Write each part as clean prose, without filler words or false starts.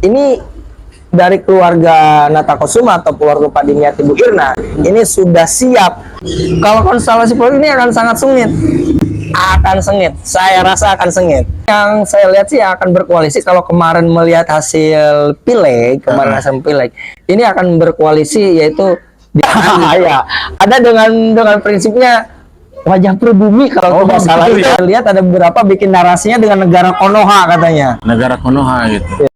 ini dari keluarga Natakusuma atau keluarga Pak Dimyati Bu Irna ini sudah siap. Kalau konstelasi politik ini akan sangat sengit. Saya rasa akan sengit. Yang saya lihat sih akan berkoalisi. Kalau kemarin melihat hasil pileg, ini akan berkoalisi, yaitu ya ada dengan prinsipnya wajah pribumi kalau tidak salah. Kita lihat ada beberapa bikin narasinya dengan negara Konoha katanya. Negara Konoha gitu.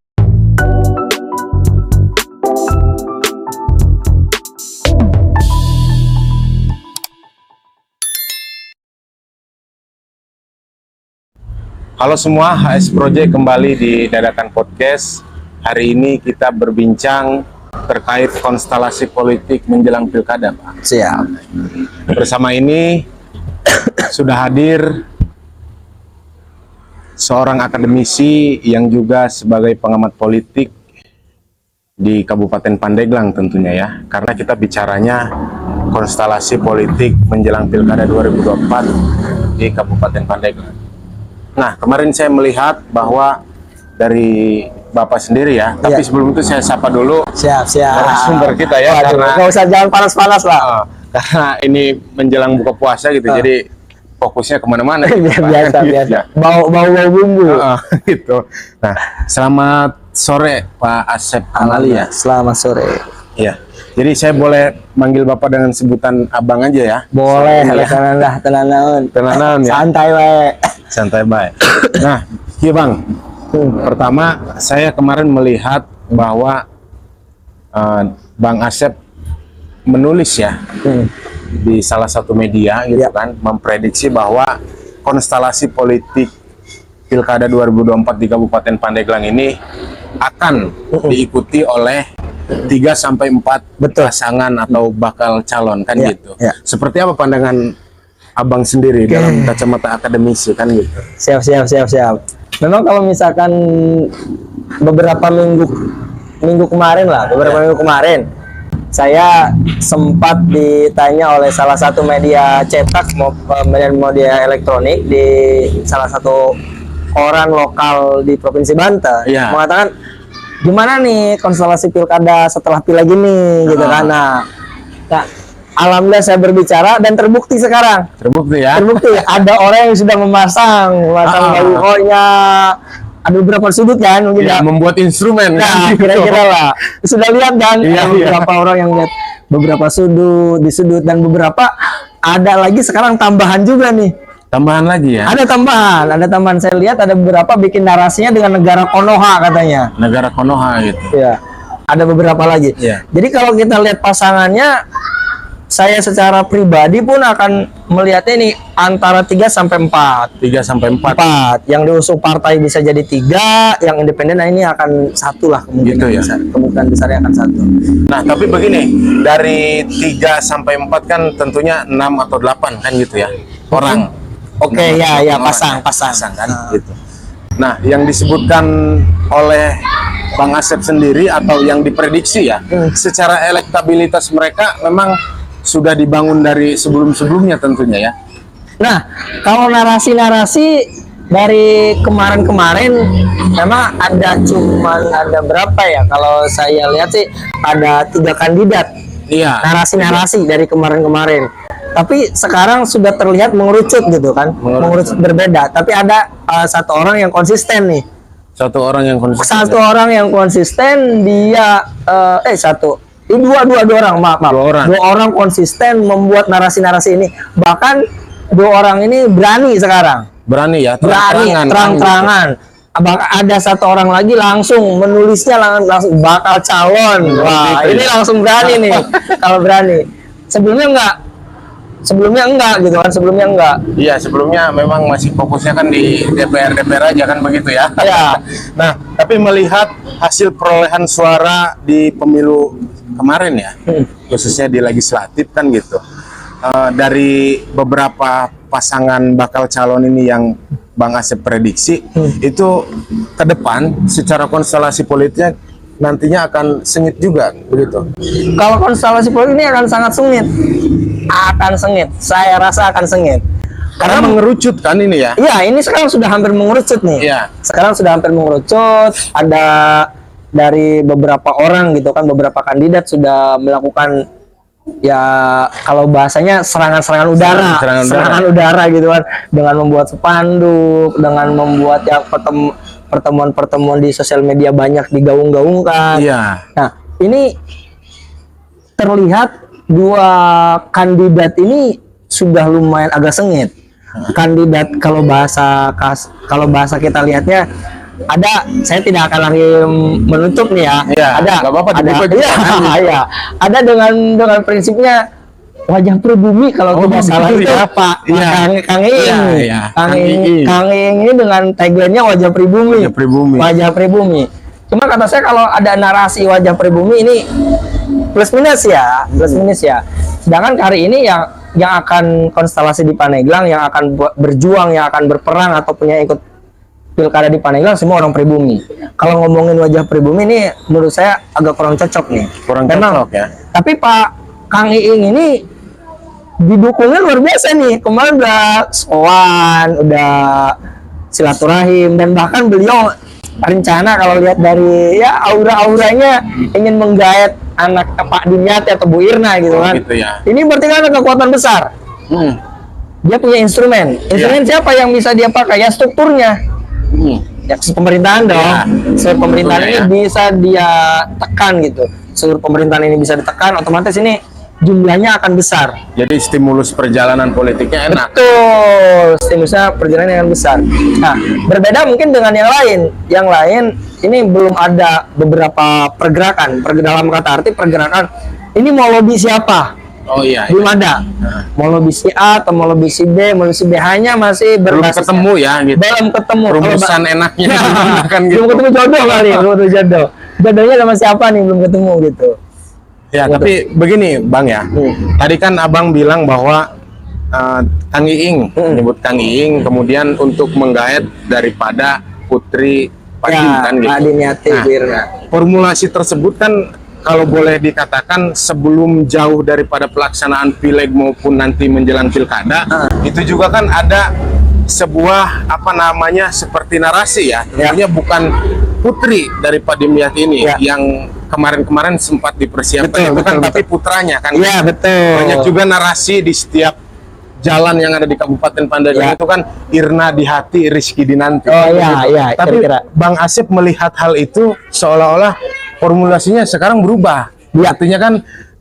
Halo semua, HS Project kembali di Dadakan Podcast. Hari ini kita berbincang terkait konstelasi politik menjelang pilkada, Pak. Siap. Bersama ini sudah hadir seorang akademisi yang juga sebagai pengamat politik di Kabupaten Pandeglang tentunya ya. Karena kita bicaranya konstelasi politik menjelang pilkada 2024 di Kabupaten Pandeglang. Nah, kemarin saya melihat bahwa dari Bapak sendiri ya, tapi sebelum itu saya sapa dulu narasumber kita ya. Karena nggak usah jangan panas-panas lah. Karena ini menjelang buka puasa gitu, jadi fokusnya kemana-mana. biasa. Bau bumbu. Gitu. Nah, selamat sore Pak Asep Amali ya. Selamat sore. Iya. Jadi saya boleh manggil Bapak dengan sebutan abang aja ya? Boleh, tenan ya. Santai baik. Nah, iya Bang. Pertama, saya kemarin melihat bahwa Bang Asep menulis ya di salah satu media gitu kan, memprediksi bahwa konstelasi politik Pilkada 2024 di Kabupaten Pandeglang ini akan diikuti oleh 3-4 pasangan atau bakal calon kan gitu. Seperti apa pandangan Abang sendiri dalam kacamata akademisi kan gitu? Siap. Memang kalau misalkan beberapa minggu kemarin saya sempat ditanya oleh salah satu media cetak media elektronik di salah satu orang lokal di Provinsi Banten mengatakan, gimana nih konstelasi pilkada setelah pileg ini gitu kan. Nah, alhamdulillah saya berbicara dan terbukti sekarang. Terbukti ada orang yang sudah memasang balihonya, ada beberapa sudut kan mungkin membuat instrumen kan, kira-kira lah sudah lihat kan. Beberapa orang yang lihat beberapa sudut di sudut, dan beberapa ada lagi sekarang tambahan juga nih. Tambahan lagi ya? Ada tambahan. Saya lihat ada beberapa bikin narasinya dengan negara Konoha katanya. Negara Konoha gitu. Ya, ada beberapa lagi. Jadi kalau kita lihat pasangannya, saya secara pribadi pun akan melihatnya ini antara 3-4. 3-4. Yang diusung partai bisa jadi 3, yang independen ini akan 1 lah kemungkinan gitu ya? besar. Kemungkinan besarnya akan 1. Nah, tapi begini, dari 3-4 kan tentunya 6 atau 8 kan gitu ya orang. Oke, pasang kan gitu. Nah, yang disebutkan oleh Bang Asep sendiri atau yang diprediksi ya, secara elektabilitas mereka memang sudah dibangun dari sebelum-sebelumnya tentunya ya. Nah, kalau narasi-narasi dari kemarin-kemarin memang ada berapa ya? Kalau saya lihat sih ada 3 kandidat. Narasi-narasi dari kemarin-kemarin. Tapi sekarang sudah terlihat mengerucut gitu kan, mengerucut berbeda. Tapi ada satu orang yang konsisten nih. Satu orang yang konsisten dia dua orang konsisten membuat narasi-narasi ini. Bahkan 2 orang ini berani sekarang. Berani ya, terang-terangan. Ada satu orang lagi langsung menulisnya langsung bakal calon. Wah, ini langsung berani nih. Kalau berani. Sebelumnya enggak gitu kan, Iya, sebelumnya memang masih fokusnya kan di DPR aja kan begitu ya. Nah, tapi melihat hasil perolehan suara di pemilu kemarin ya, khususnya di legislatif kan gitu, dari beberapa pasangan bakal calon ini yang Bang Asep prediksi, itu ke depan secara konstelasi politiknya nantinya akan sengit juga begitu. Kalau konstelasi politik ini akan sangat sengit. Saya rasa akan sengit. Karena mengerucut kan ini ya? Iya, ini sekarang sudah hampir mengerucut nih. Sekarang sudah hampir mengerucut. Ada dari beberapa orang gitu kan, beberapa kandidat sudah melakukan ya kalau bahasanya serangan Serangan udara gitu kan, dengan membuat spanduk, dengan membuat ya pertemuan-pertemuan di sosial media banyak digaung-gaungkan. Iya. Nah, ini terlihat dua kandidat ini sudah lumayan agak sengit. Kandidat kalau bahasa kita lihatnya ada, saya tidak akan lagi menutup nih ya. Iya, Ada, nggak apa-apa, ada, dibuka juga. iya. Ada dengan prinsipnya wajah pribumi kalau tidak salah betul itu ya. Pak Iya. Kang Iing. Iya, iya. Kang Iing ini dengan tagline-nya wajah pribumi. Wajah pribumi. Wajah pribumi. Cuma kata saya kalau ada narasi wajah pribumi ini plus minus ya. Sedangkan hari ini yang akan konstelasi di Pandeglang, yang akan berjuang, yang akan berperang ataupun yang ikut pilkada di Pandeglang semua orang pribumi. Kalau ngomongin wajah pribumi ini menurut saya agak kurang cocok nih. Cocok ya. Tapi Pak Kang Iing ini didukungnya luar biasa nih. Kemarin udah sowan, udah silaturahim, dan bahkan beliau rencana kalau lihat dari ya aura-auranya ingin menggait anak Pak Dimyati atau Bu Irna gitu kan. Gitu ya. Ini berarti kan ada kekuatan besar. Dia punya instrumen. Siapa yang bisa dia pakai? Ya strukturnya. Ya pemerintahan dong. Seluruh pemerintahan ini bisa dia tekan gitu. Seluruh pemerintahan ini bisa ditekan, otomatis ini jumlahnya akan besar. Jadi stimulus perjalanan politiknya enak. Betul, stimulusnya perjalanan yang besar. Nah, berbeda mungkin dengan yang lain. Yang lain ini belum ada beberapa pergerakan. Dalam kata arti pergerakan, ini mau lobby siapa? Oh iya. Belum ada. Mau lobby si A atau mau lobby si B, mau lobby si B, hanya masih Belum berbasis ketemu ya gitu. belum ketemu. Rumusan enaknya kan gitu. Belum ketemu jodoh kali, belum ketemu jodoh. Jodohnya sama siapa nih belum ketemu gitu. Ya, tapi begini Bang ya. Tadi kan Abang bilang bahwa Kang Iing, menyebut Kang Iing, kemudian untuk menggait daripada Putri Padim kan gitu. Pak Dimyati, Bu Irna. Formulasi tersebut kan kalau boleh dikatakan sebelum jauh daripada pelaksanaan pileg maupun nanti menjelang pilkada, itu juga kan ada sebuah apa namanya seperti narasi ya. Tentunya bukan putri dari Pak Dimyati ini yang kemarin-kemarin sempat dipersiapkan tapi putranya kan. Iya, betul. Banyak juga narasi di setiap jalan yang ada di Kabupaten Pandeglang itu kan Irna di hati, Rizky dinanti. Oh iya, Tapi kira-kira. Bang Asep melihat hal itu seolah-olah formulasinya sekarang berubah. Artinya kan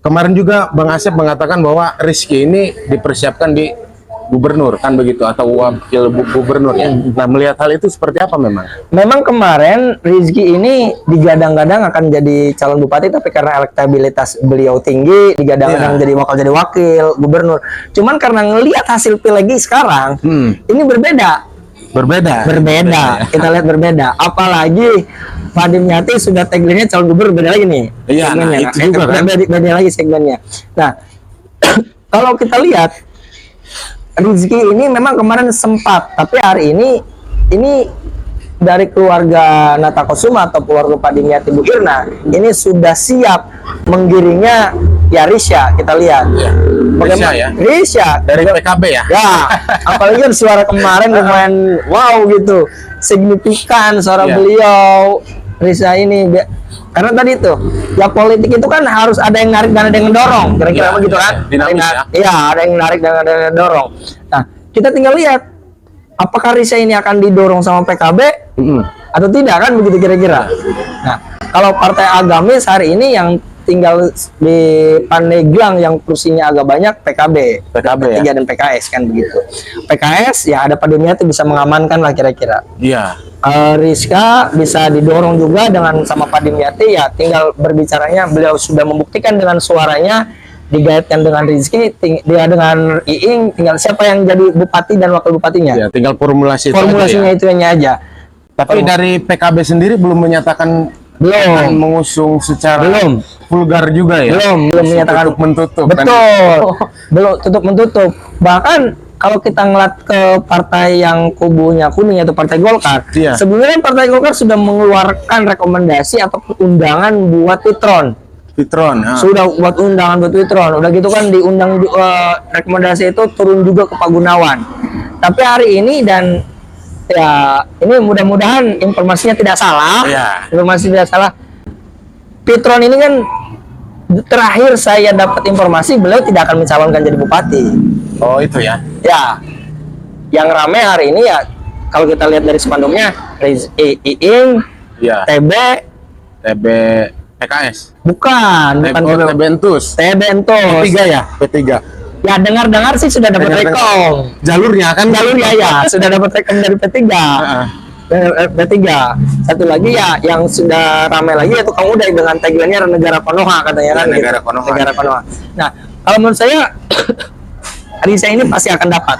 kemarin juga Bang Asep mengatakan bahwa Rizky ini dipersiapkan di gubernur kan begitu atau wakil gubernur ya. Nah, melihat hal itu seperti apa memang? Memang kemarin Rizky ini digadang-gadang akan jadi calon bupati, tapi karena elektabilitas beliau tinggi digadang-gadang jadi wakil gubernur. Cuman karena ngelihat hasil pilegi sekarang ini berbeda. Kita lihat berbeda. Apalagi Pak Dimyati sudah tagline-nya calon gubernur, beda lagi nih. Iya, nah, itu juga kan. Beda lagi segmennya. Nah, kalau kita lihat Rizky ini memang kemarin sempat, tapi hari ini dari keluarga Natakusuma atau keluarga Pak Dimyati Bu Irna ini sudah siap menggiringnya ya Risha. Kita lihat Risha ya. Risha Dari PKB ya. Ya, apalagi kan suara kemarin lumayan wow gitu, signifikan suara beliau Risha ini. Karena tadi tuh ya politik itu kan harus ada yang narik dan ada yang mendorong, kira-kira begitu kan? Dinamis ya. Iya, ada yang narik dan ada yang dorong. Nah, kita tinggal lihat apakah Risha ini akan didorong sama PKB atau tidak kan begitu kira-kira. Nah, kalau partai agamis hari ini yang tinggal di Pandeglang yang kursinya agak banyak PKB ya. Dan PKS kan begitu. PKS ya ada Pak Dimyati bisa mengamankan lah kira-kira. Iya. Rizka bisa didorong juga dengan sama Pak Dimyati, ya tinggal berbicaranya, beliau sudah membuktikan dengan suaranya, digaitkan dengan Rizky, dia dengan Iing, tinggal siapa yang jadi bupati dan wakil bupatinya. Ya, tinggal formulasinya itu hanya aja. Tapi dari PKB sendiri belum menyatakan akan mengusung secara vulgar juga ya. Belum menyatakan tutup mentutup. Betul. Belum tutup mentutup. Bahkan kalau kita ngeliat ke partai yang kubunya kuning yaitu Partai Golkar, sebenarnya Partai Golkar sudah mengeluarkan rekomendasi atau undangan buat Witron. Sudah buat undangan buat Witron. Udah gitu kan diundang rekomendasi itu turun juga ke Pak Gunawan. Tapi hari ini dan ya ini mudah-mudahan informasinya tidak salah. Informasi tidak salah. Fitron ini kan terakhir saya dapat informasi beliau tidak akan mencalonkan jadi bupati. Oh itu ya. Ya, yang ramai hari ini ya kalau kita lihat dari spanduknya Iing, Iya. TB PKS. bukan TB Entus. Entos. P3 ya, P3. Ya dengar-dengar sih sudah dapat Dengar-dengar. rekom. Jalurnya kan Jalurnya ya sudah dapat rekom dari P3. Heeh. P3. Satu lagi ya yang sudah ramai lagi yaitu Kang Uday dengan tagline-nya negara Konoha katanya kan. Negara Konoha. Negara Konoha. Nah, kalau menurut saya Risa ini pasti akan dapat.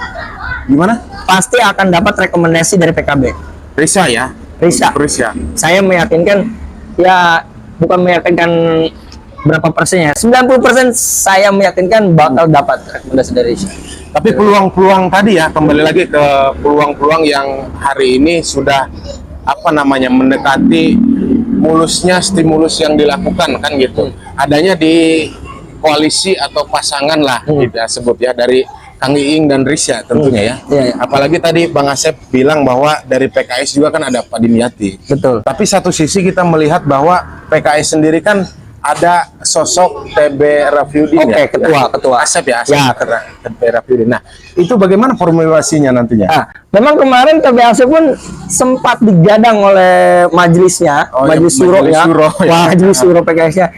Gimana? Pasti akan dapat rekomendasi dari PKB. Risa ya. Risa. Risa. Saya meyakinkan ya bukan meyakinkan berapa persennya. 90% saya meyakinkan bakal dapat rekomendasi dari Risa. Tapi peluang-peluang tadi ya, kembali lagi ke peluang-peluang yang hari ini sudah apa namanya mendekati mulusnya stimulus yang dilakukan kan gitu. Adanya di koalisi atau pasangan lah kita sebut ya dari Kang Iing dan Risa tentunya ya. Iya, iya. Apalagi tadi Bang Asep bilang bahwa dari PKS juga kan ada Pak Dimyati. Betul. Tapi satu sisi kita melihat bahwa PKS sendiri kan ada sosok TB Raffiudin Oke, ya. ketua. Asep ya, Asep. Ya. TB Raffiudin. Nah, itu bagaimana formulasinya nantinya? Nah, memang kemarin TBAC pun sempat digadang oleh majelisnya, Oh, ya, majelis suro majelis ya. suro, ya. Majelis suro PKS-nya.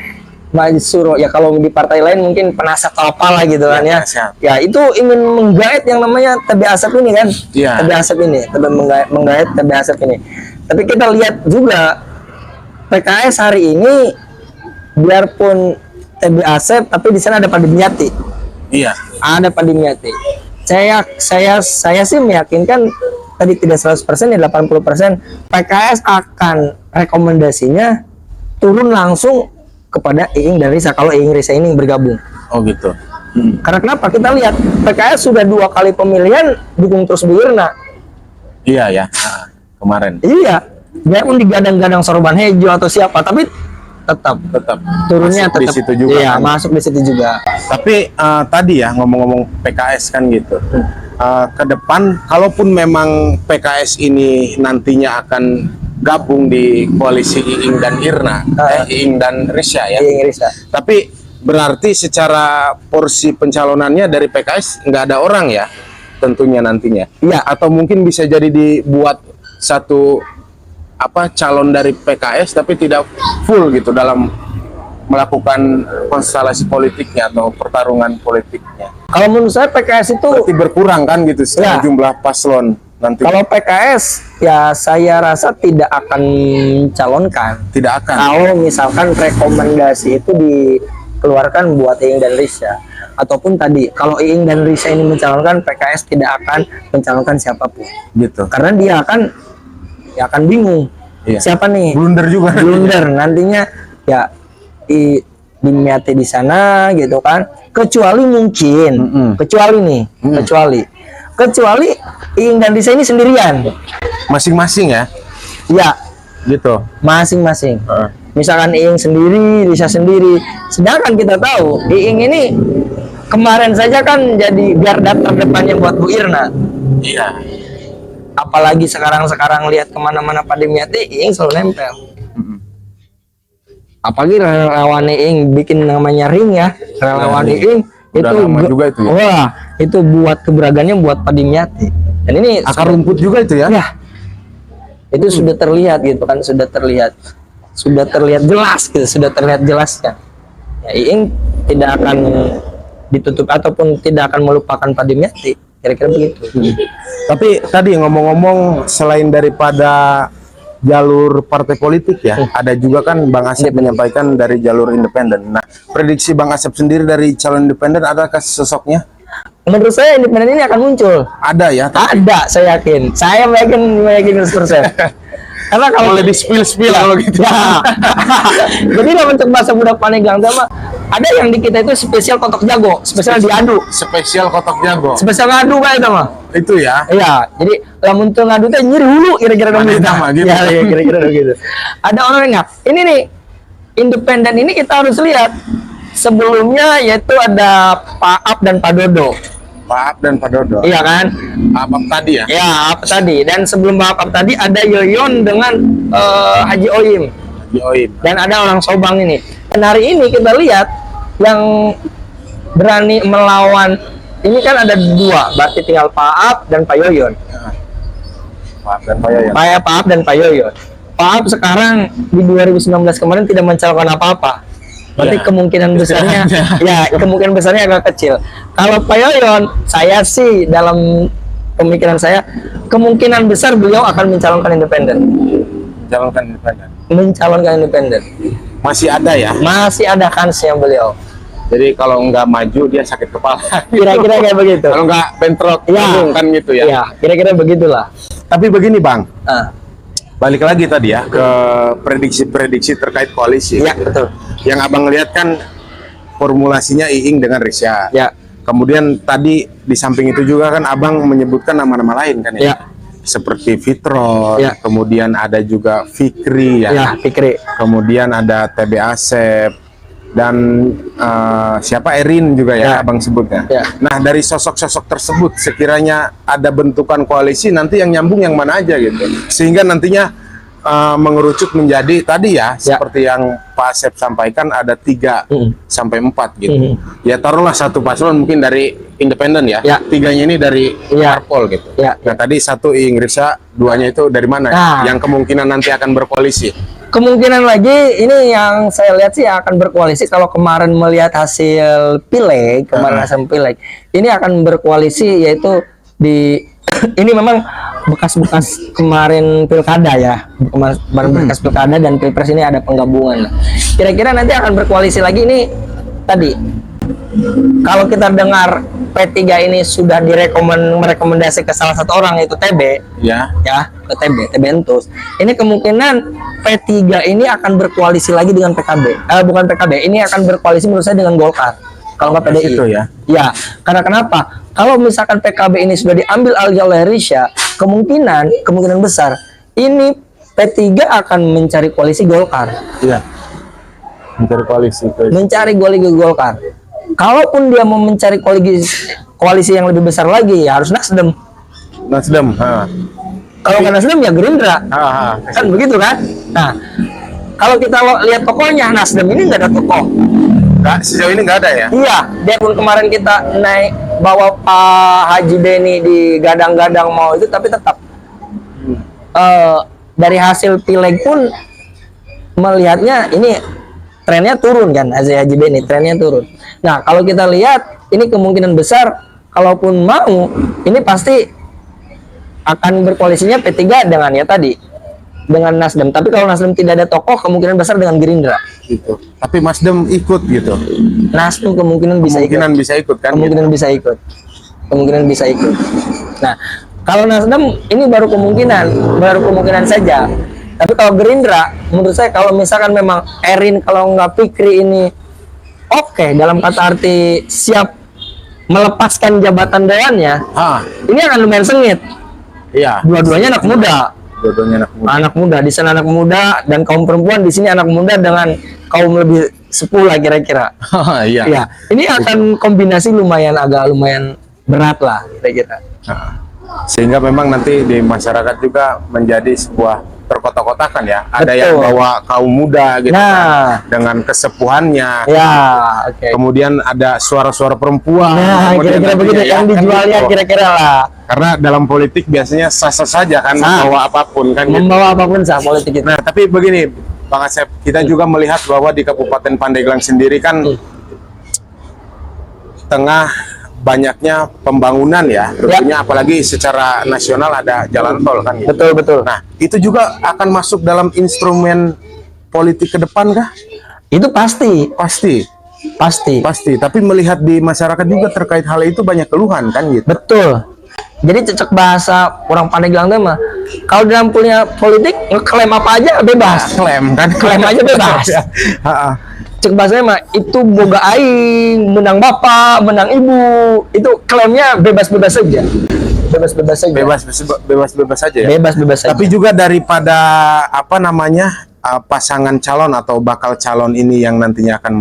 Majelis suro ya kalau di partai lain mungkin penasihat atau apalah gitu kan ya. penasihat. Ya itu ingin menggait yang namanya TBAC ini kan. Iya. TBAC ini, menggait TBAC ini. Tapi kita lihat juga PKS hari ini biarpun TBAC tapi di sana ada Pak Dimyati. Iya. Ada Pak Dimyati. Saya sih meyakinkan tadi tidak 100% ya 80% PKS akan rekomendasinya turun langsung kepada Iing dan Risa kalau Iing Risa ini bergabung. Oh gitu. Karena kenapa? Kita lihat PKS sudah 2 kali pemilihan dukung terus Bu Irna. Iya ya. Kemarin Iya, biarpun digadang-gadang Sorban Hejo atau siapa, tapi tetap turunnya masuk di tetap situ juga iya, kan. masuk di situ juga. Tapi tadi ya ngomong-ngomong PKS kan gitu. Ke depan kalaupun memang PKS ini nantinya akan gabung di koalisi Iing dan Irna, Iing dan Risa ya. Iing Risa. Tapi berarti secara porsi pencalonannya dari PKS nggak ada orang ya, tentunya nantinya. Iya. Atau mungkin bisa jadi dibuat satu calon dari PKS tapi tidak full gitu dalam melakukan konstelasi politiknya atau pertarungan politiknya. Kalau menurut saya PKS itu Berarti berkurang kan gitu secara Ya. jumlah paslon nanti. kalau PKS ya saya rasa tidak akan mencalonkan. Tidak akan. Kalau misalkan rekomendasi itu dikeluarkan buat Iing dan Risa, ataupun tadi kalau Iing dan Risa ini mencalonkan, PKS tidak akan mencalonkan siapapun, Gitu. karena dia akan bingung. Iya. Siapa nih? Blunder juga. Blunder nantinya ya Dimyati di sana gitu kan. Kecuali mungkin, kecuali Iing dan Risa ini sendirian. Masing-masing ya. Ya, Gitu. masing-masing. Misalkan Iing sendiri, Risa sendiri. Sedangkan kita tahu Iing ini kemarin saja kan jadi garda terdepannya buat Bu Irna. Iya. Apalagi sekarang lihat kemana-mana Pak Dimyati, Iing selalu nempel. Apalagi relawan Iing bikin namanya ring ya, relawan Iing Udah itu lama juga itu ya. Wah, itu buat keberagamannya buat Pak Dimyati. Dan ini Akar rumput juga itu ya. ya, itu sudah terlihat gitu kan, sudah terlihat jelas gitu, sudah terlihat jelasnya. Ya, Iing tidak akan ditutup ataupun tidak akan melupakan Pak Dimyati, kira-kira begitu. Tapi tadi ngomong-ngomong selain daripada jalur partai politik ya, ada juga kan Bang Asep menyampaikan dari jalur independen. Nah, prediksi Bang Asep sendiri dari calon independen adakah sosoknya? Menurut saya independen ini akan muncul. Ada ya. Ada, saya yakin. Saya meyakin 100%. Karena kalau Boleh di-spill kalau gitu. ya. Jadi dalam bentuk bahasa budak Paneglang sama ada yang di kita itu spesial kotok jago, spesial diadu, Spesial kotak jago. spesial ngadu kan itu mah. Itu ya. Iya, jadi lamun teu ngadu teh nyeri hulu kira-kira Ada gitu. nama gitu. Ya, ya, kira-kira gitu. Ada orang yang ini nih independen ini kita harus lihat sebelumnya yaitu ada Pak Ap dan Pak Dodo. Pak Ap dan Pak Dodo. Iya kan? Apa tadi ya? Ya, Ap tadi. Dan sebelum Pak Ap tadi ada Yoyon dengan Haji Oyim. Join. Dan ada orang Sobang ini. Dan hari ini kita lihat yang berani melawan ini kan ada dua, berarti tinggal Pak Aap dan Pak Yoyon. Pak dan Pak Yoyon. Pak Aap dan Pak Yoyon. Pak Aap sekarang di 2019 kemarin tidak mencalonkan apa-apa. Berarti Ya, kemungkinan besarnya, ya kemungkinan besarnya agak kecil. Kalau Pak Yoyon, saya sih dalam pemikiran saya kemungkinan besar beliau akan mencalonkan independen. Mencalonkan independen. Masih ada ya. Masih ada kansnya beliau. Jadi kalau nggak maju dia sakit kepala. Kira-kira kayak begitu. Kalau nggak bentrok, Ya. kan gitu ya. Iya, kira-kira begitulah. Tapi begini Bang, Ah, balik lagi tadi ya ke prediksi-prediksi terkait koalisi. ya betul. Yang abang lihat kan formulasinya Iing dengan Risya. Ya, Kemudian tadi di samping itu juga kan abang menyebutkan nama-nama lain kan ya. ya, Seperti Fitron, Ya. kemudian ada juga Fikri ya. ya, Fikri. Kemudian ada TB Asep dan siapa Erin juga ya, Ya. abang sebutnya. Ya. Nah dari sosok-sosok tersebut sekiranya ada bentukan koalisi nanti yang nyambung yang mana aja gitu, sehingga nantinya mengerucut menjadi tadi ya, seperti yang Pak Asep sampaikan ada 3 sampai 4 gitu. Ya taruhlah satu paslon mungkin dari independen ya, Ya. 3-nya ini dari Ya. parpol gitu. Ya. Nah tadi 1 Iing Risya, 2-nya itu dari mana? Nah. Yang kemungkinan nanti akan berkoalisi. Kemungkinan lagi ini yang saya lihat sih akan berkoalisi kalau kemarin melihat hasil pileg, ini akan berkoalisi yaitu di ini memang bekas-bekas kemarin pilkada ya, bekas pilkada dan pilpres ini ada penggabungan lah. Kira-kira nanti akan berkoalisi lagi ini tadi. Kalau kita dengar P3 ini sudah merekomendasi ke salah satu orang yaitu TB, Ya. ke TB Entus. Ini kemungkinan P3 ini akan berkoalisi lagi dengan PKB. Bukan PKB, ini akan berkoalisi menurut saya dengan Golkar. Kalau nggak PDI. Itu ya. Ya, karena kenapa? Kalau misalkan PKB ini sudah diambil alih oleh Risya, kemungkinan besar ini P3 akan mencari koalisi Golkar. Iya. Mencari koalisi. Mencari koalisi Golkar. Kalaupun dia mau mencari koalisi yang lebih besar lagi, ya harus Nasdem. Nasdem. Kalau nggak Nasdem ya Gerindra. Kan begitu kan? Nah, kalau kita lihat tokohnya Nasdem ini nggak ada tokoh. Nggak, sejauh ini nggak ada ya? Iya, dia pun kemarin kita naik bawa Pak Haji Beni di gadang-gadang mau itu, tapi tetap dari hasil pileg pun melihatnya ini trennya turun kan, Haji Beni trennya turun. Nah, kalau kita lihat ini kemungkinan besar kalaupun mau ini pasti akan berkoalisinya P3 dengan ya tadi dengan Nasdem. Tapi kalau Nasdem tidak ada tokoh, kemungkinan besar dengan Gerindra. Gitu. Tapi Nasdem ikut gitu. Nasdem kemungkinan bisa ikut kan? Kemungkinan gitu. bisa ikut. Kemungkinan bisa ikut. Nah, kalau Nasdem ini baru kemungkinan saja. Tapi kalau Gerindra, menurut saya kalau misalkan memang Erin kalau nggak Fikri ini oke, dalam kata arti siap melepaskan jabatan dewannya, ini akan lumayan sengit. Iya. Dua-duanya anak muda. Dua-duanya Anak muda di sana anak muda dan kaum perempuan di sini anak muda dengan kaum lebih sepuh lah kira-kira. Iya. Ya, ini akan kombinasi lumayan berat lah kira-kira. Sehingga memang nanti di masyarakat juga menjadi sebuah terkotak-kotakan ya. Ada Betul. yang bawa kaum muda gitu Nah. kan, dengan kesepuhannya. Ya, oke. Kemudian ada suara-suara perempuan. Nah, kemudian kira-kira nantinya begitu ya, yang kan dijualnya gitu. kira-kira lah. Karena dalam politik biasanya sah-sah saja kan, membawa apapun kan gitu. Membawa apapun sah politik itu. Nah, tapi begini, Bang Asep, kita juga melihat bahwa di Kabupaten Pandeglang sendiri kan tengah banyaknya pembangunan ya, tentunya apalagi secara nasional ada jalan tol kan gitu. Betul, betul. Nah, itu juga akan masuk dalam instrumen politik ke depan kah? Itu pasti. Pasti. Tapi melihat di masyarakat juga terkait hal itu banyak keluhan kan gitu. Betul. Jadi cecek bahasa orang Pandeglang tuh mah kalau dalam punya politik ngeklaim apa aja bebas. Klaim kan? Klaim aja bebas. Cek bahasanya mah itu boga aing, menang bapak, menang ibu. Itu klaimnya bebas-bebas saja. Bebas-bebas saja. Bebas-bebas saja ya. Bebas-bebas saja. Tapi juga daripada pasangan calon atau bakal calon ini yang nantinya akan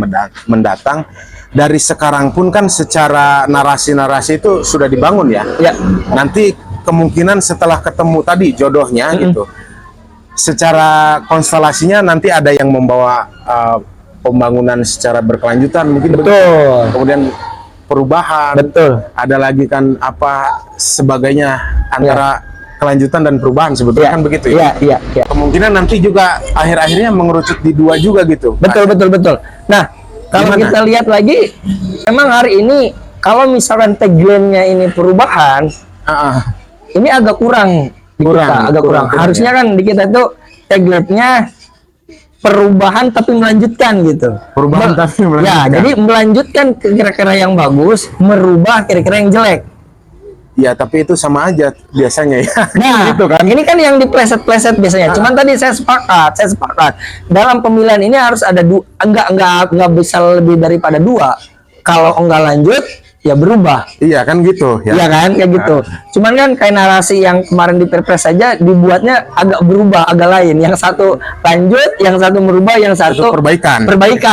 mendatang, dari sekarang pun kan secara narasi-narasi itu sudah dibangun ya. Ya. Nanti kemungkinan setelah ketemu tadi jodohnya gitu, secara konstelasinya nanti ada yang membawa pembangunan secara berkelanjutan mungkin begitu. Betul. Kemudian perubahan, Betul. ada lagi kan apa sebagainya antara kelanjutan dan perubahan sebetulnya kan begitu ya. Iya. Kemungkinan nanti juga akhir-akhirnya mengerucut di dua juga gitu. Betul. Nah, kalau Gimana? kita lihat lagi, memang hari ini kalau misalkan tagline-nya ini perubahan, ini agak kurang di kita, agak kurang. Harusnya kan di kita itu tagline-nya perubahan tapi melanjutkan gitu. Perubahan tapi melanjutkan. Ya, jadi melanjutkan kira-kira yang bagus, merubah kira-kira yang jelek. Ya, tapi itu sama aja biasanya ya. Nah, gitu kan. ini kan yang dipleset-pleset biasanya. Cuman tadi saya sepakat. Dalam pemilihan ini harus ada enggak bisa lebih daripada 2. Kalau enggak lanjut, ya berubah. Iya kan gitu ya. Iya kan, kayak gitu. Cuman kan kayak narasi yang kemarin di Perpres saja dibuatnya agak berubah, agak lain. Yang satu lanjut, yang satu merubah, yang satu perbaikan.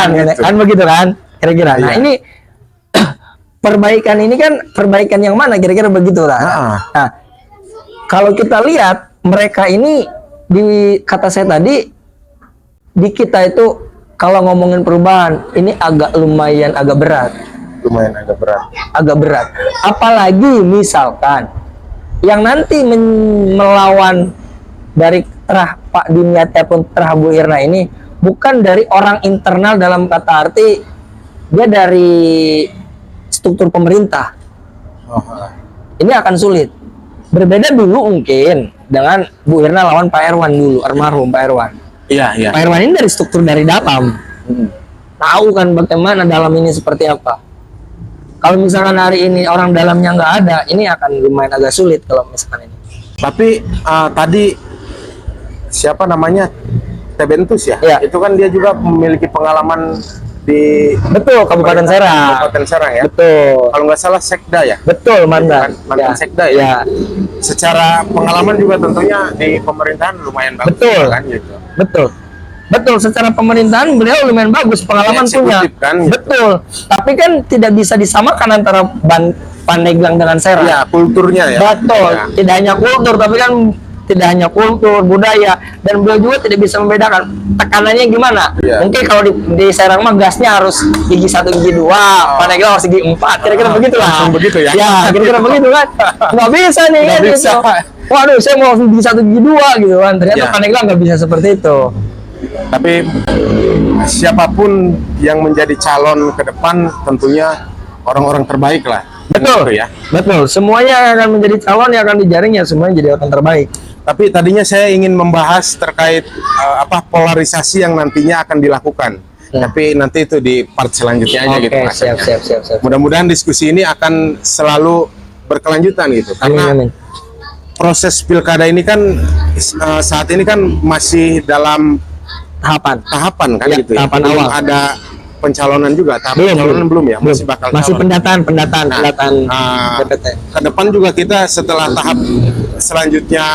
Gitu. Kan begitu kan? Kira-kira. Nah, Iya. ini perbaikan ini kan perbaikan yang mana kira-kira begitu lah. Nah, kalau kita lihat mereka ini di kata saya tadi di kita itu kalau ngomongin perubahan ini lumayan agak berat. Agak berat. Apalagi misalkan yang nanti melawan dari terah Pak Dimyati ataupun terah Bu Irna ini bukan dari orang internal dalam kata arti dia dari struktur pemerintah. Ini akan sulit. Berbeda dulu mungkin dengan Bu Irna lawan Pak Erwan dulu, almarhum Pak Erwan. Iya. Pak Erwan ini dari struktur dari dalam. Tahu kan bagaimana dalam ini seperti apa. Kalau misalkan hari ini orang dalamnya nggak ada, ini akan lumayan agak sulit kalau misalkan ini. Tapi tadi siapa namanya Tebentus ya? Iya. Itu kan dia juga memiliki pengalaman di Betul, Kabupaten Serang. Kabupaten Serang ya. Betul. Kalau nggak salah Sekda ya. Betul, mantan. Mantan Sekda ya. Secara pengalaman juga tentunya di pemerintahan lumayan bagus. Betul. Kan gitu. Betul, secara pemerintahan beliau lumayan bagus, pengalaman punya. Kan, gitu. Betul. Tapi kan tidak bisa disamakan antara Pandeglang dengan Serang. Ya, kulturnya ya. Betul. Ya. Tidak hanya kultur, tapi kan tidak hanya kultur, budaya, dan beliau juga tidak bisa membedakan tekanannya gimana. Ya. Mungkin kalau di Serang mah gasnya harus gigi 1, gigi 2, Pandeglang harus gigi 4, kira-kira begitu lah. Langsung begitu ya. Ya, kira-kira begitu kan. Nggak bisa nih Nggak kan bisa. gitu. Waduh, saya mau gigi 1, gigi 2 gitu kan. Ternyata Ya. Pandeglang nggak bisa seperti itu. Tapi siapapun yang menjadi calon ke depan tentunya orang-orang terbaik lah. Betul Gitu ya. Betul. Semuanya akan menjadi calon yang akan dijaring ya semuanya jadi orang terbaik. Tapi tadinya saya ingin membahas terkait polarisasi yang nantinya akan dilakukan. Ya. Tapi nanti itu di part selanjutnya aja Oke, gitu. Mas. siap. Mudah-mudahan diskusi ini akan selalu berkelanjutan gitu. Karena Amin. proses pilkada ini kan saat ini kan masih dalam tahapan kan Ya, gitu ya. tahapan Belum awal. ada pencalonan juga. Tahap pencalonan belum ya, masih bakal Masih calon. pendataan DPT. Ke depan juga kita setelah tahap selanjutnya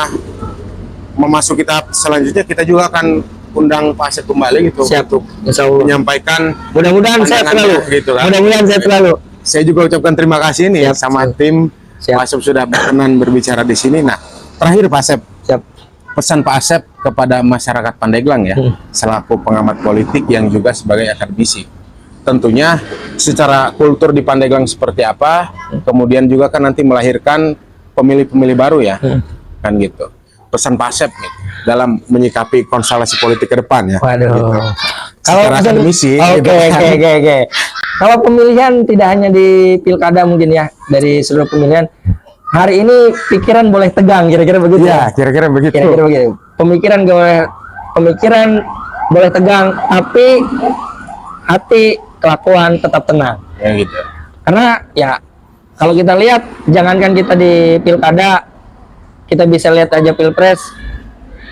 memasuki tahap selanjutnya kita juga akan undang Pak Asep kembali gitu Siap. untuk Insya Allah. menyampaikan Mudah-mudahan saya pandangannya selalu. gitu kan. Mudah-mudahan saya selalu. Saya juga ucapkan terima kasih nih Siap, sama siap. tim Siap. Pak Asep sudah berkenan berbicara di sini. Nah, terakhir Pak Asep, Siap. pesan Pak Asep kepada masyarakat Pandeglang ya, selaku pengamat politik yang juga sebagai akademisi. Tentunya secara kultur di Pandeglang seperti apa, kemudian juga kan nanti melahirkan pemilih-pemilih baru ya, kan gitu. Pesan Pak Asep nih dalam menyikapi konstelasi politik ke depan ya. Waduh. Gitu. Kalau Secara akademisi, Oke. gitu kan. Kalau pemilihan tidak hanya di pilkada mungkin ya, dari seluruh pemilihan. Hari ini pikiran boleh tegang, kira-kira begitu. Ya, kira-kira begitu. Kira-kira begitu. Pemikiran boleh tegang, tapi hati kelakuan tetap tenang. Ya gitu. Karena ya kalau kita lihat, jangankan kita di pilkada, kita bisa lihat aja pilpres.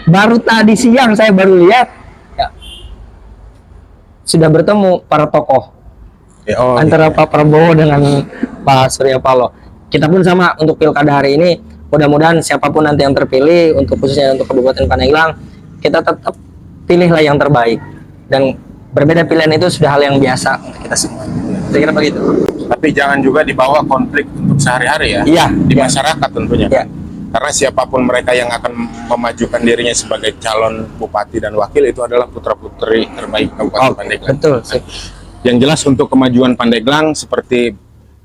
Baru tadi siang saya baru lihat ya, sudah bertemu para tokoh Ya, oh, antara Pak Prabowo dengan Pak Surya Paloh. Kita pun sama untuk pilkada hari ini. Mudah-mudahan siapapun nanti yang terpilih, untuk khususnya untuk Kabupaten Pandeglang, kita tetap pilihlah yang terbaik. Dan berbeda pilihan itu sudah hal yang biasa untuk kita semua. Saya kira begitu. Tapi jangan juga dibawa konflik untuk sehari-hari ya. Iya, Di iya. masyarakat tentunya. Ya, Karena siapapun mereka yang akan memajukan dirinya sebagai calon bupati dan wakil itu adalah putra-putri terbaik Kabupaten Pandeglang. Betul. Yang jelas untuk kemajuan Pandeglang seperti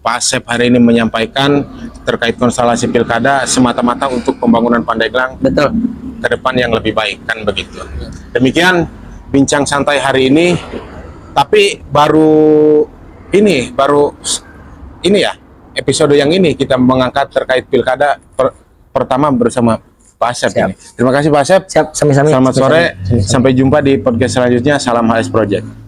Pak Asep hari ini menyampaikan terkait konstelasi pilkada semata-mata untuk pembangunan Pandeglang Betul. ke depan yang lebih baik, kan begitu. Demikian bincang santai hari ini. Tapi baru ini ya episode yang ini kita mengangkat terkait pilkada pertama bersama Pak Asep ini. Terima kasih Pak Asep. Siap, sami-sami. Selamat sore. Sampai jumpa di podcast selanjutnya. Salam HS Project.